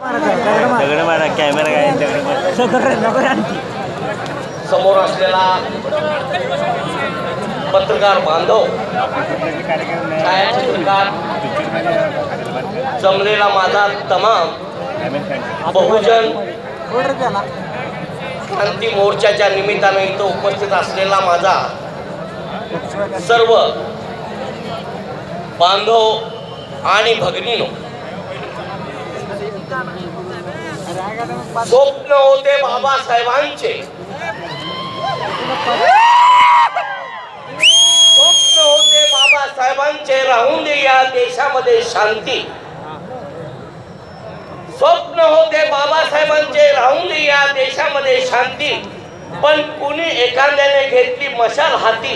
दगड मारा कॅमेरा काय दगड मारा समोर असलेला पत्रकार बांधव छायाचित्रकार जमलेला माझा तमाम बहुजन क्रांती मोर्चाच्या निमित्ताने इथं उपस्थित असलेला माझा सर्व बांधव आणि भगिनीनो, स्वप्न होते बाबासाहेबांचे, स्वप्न होते बाबासाहेबांचे, राहून दे या देशामध्ये शांती. स्वप्न होते बाबासाहेबांचे, राहून दे या देशामध्ये शांती. पण कुणी एखाद्याने घेतली मशाल हाती.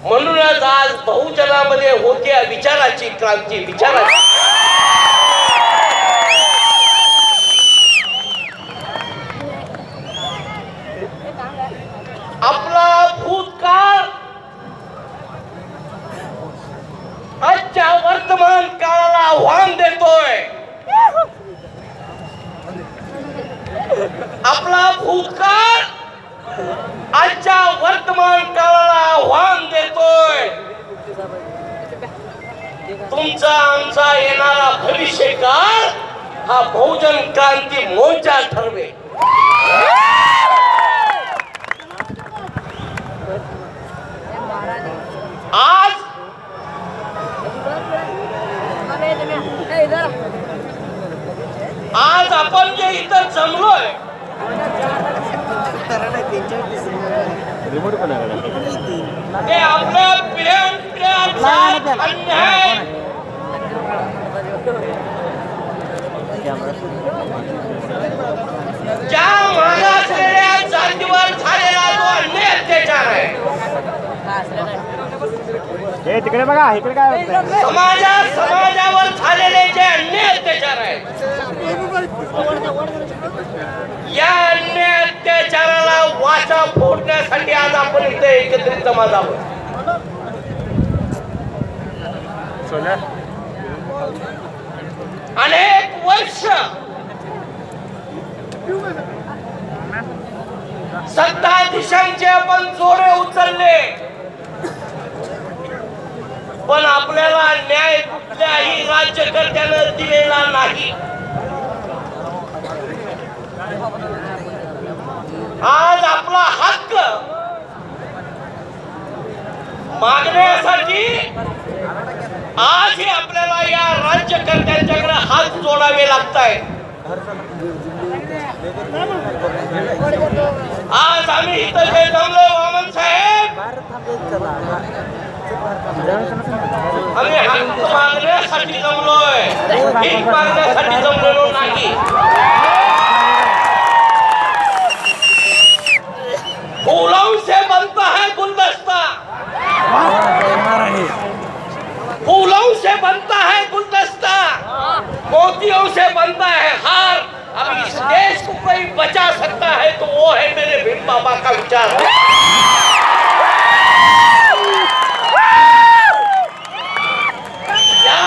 म्हणूनच आज बहुजनामध्ये होते विचाराची क्रांती. विचाराची आपला भूतकाळ आजच्या वर्तमान काळाला आव्हान देतोय. आपला भूतकाळ आजच्या वर्तमान काळाला आव्हान देतोय. तुमचा आमचा येणारा भविष्य काळ हा बहुजन क्रांती मोर्चा ठरवे. आज आपण जे इथं जमलोय ते आपल्या पिढ्यानपिढ्या अन्याय ज्या मागासलेल्या जातीवर झालेला जो अन्याय अत्याचार आहे, तिकडे बघा इकडे काय समाजावर झालेले जे अन्याय अत्याचार आहेत, या अन्याय अत्याचाराला वाचा फोडण्यासाठी आज आपण इथे एकत्रित जमा झालो. अनेक वर्ष सत्ताधीशांचे आपण जोडे उचलले, पण आपल्याला न्याय कुठल्याही राज्यकर्त्यानं दिलेला नाही. आज आपला हक्क मागण्यासाठी आजही आपल्याला या राज्यकर्त्यांच्याकडे हात जोडावे लागतायत. आज आम्ही इथं जे जमलो वामन साहेब, आम्ही हक्क मागण्यासाठी जमलोय, भीक मागण्यासाठी जमलेलो नाही. फूलों से बनता है गुलदस्ता, फूलों से बनता है गुलदस्ता, मोतियों से बनता है हार. अब इस देश को कोई बचा सकता है तो वो है मेरे भीम बाबा का विचार. या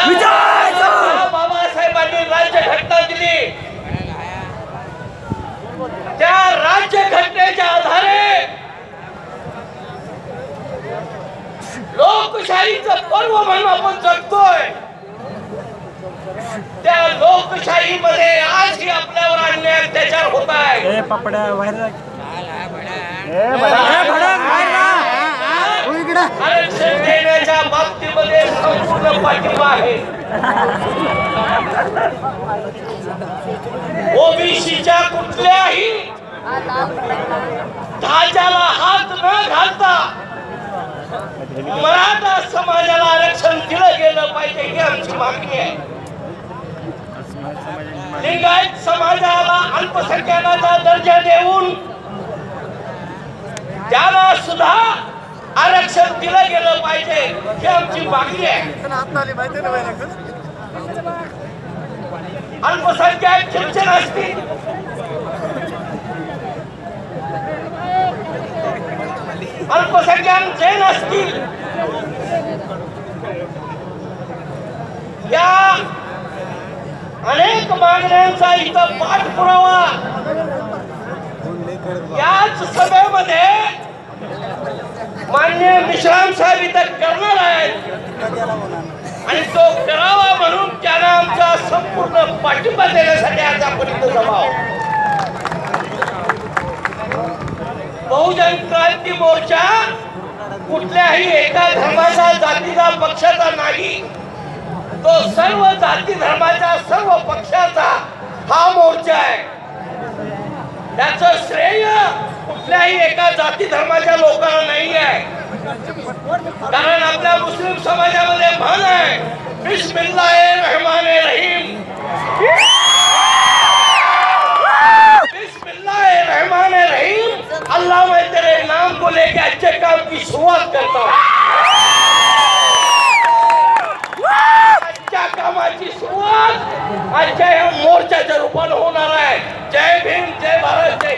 देशाला बाबासाहेबांनी राज्यघटना दिली. त्या राज्यघटनेच्या आधारे लोकशाहीचं पर्व म्हणून आपण जगतोय. त्या लोकशाहीमध्ये आजही आपल्यावर अन्याय अत्याचार होत आहे. आरक्षण देण्याच्या बाबतीमध्ये संपूर्ण पाठिंबा आहे. ओबीसीच्या कुठल्याही ढाच्याला हात न घालता मराठा समाजाला आरक्षण दिलं गेलं पाहिजे ही आमची मागणी आहे. लिंगायत समाजाला अल्पसंख्याकाचा दर्जा देऊन त्याला सुद्धा आरक्षण दिलं गेलं पाहिजे ही आमची मागणी आहे. अल्पसंख्याक ख्रिश्चन असतील, अल्पसंख्याक जैन असतील, मागण्यांचा इथं पाठपुरावा याच सभेमध्ये माननीय मिश्राम साहेब इथं करणार आहेत आणि तो करावा म्हणून त्यांना आमचा संपूर्ण पाठिंबा देण्यासाठी आज आपण इथं जमा आहोत. बहुजन क्रांती मोर्चा कुठल्याही एका धर्माचा जातीचा पक्षाचा नाही, तो सर्व जाती धर्माच्या सर्व पक्षाचा हा मोर्चा आहे. त्याचं श्रेय कुठल्याही एका जाती धर्माच्या लोकांना नाही आहे. कारण आपल्या मुस्लिम समाजामध्ये म्हण आहे, बिस्मिल्लाहिर्रहमानिर्रहीम, बिस्मिल्लाहिर्रहमानिर्रहीम, अल्लाह मैं तेरे नाम को लेके अच्छे काम की शुरुआत करता हूँ. अच्छा कामाची सुरुवात आजच्या या मोर्चाच्या रूपाने होणार आहे. जय भीम, जय भारत, जय.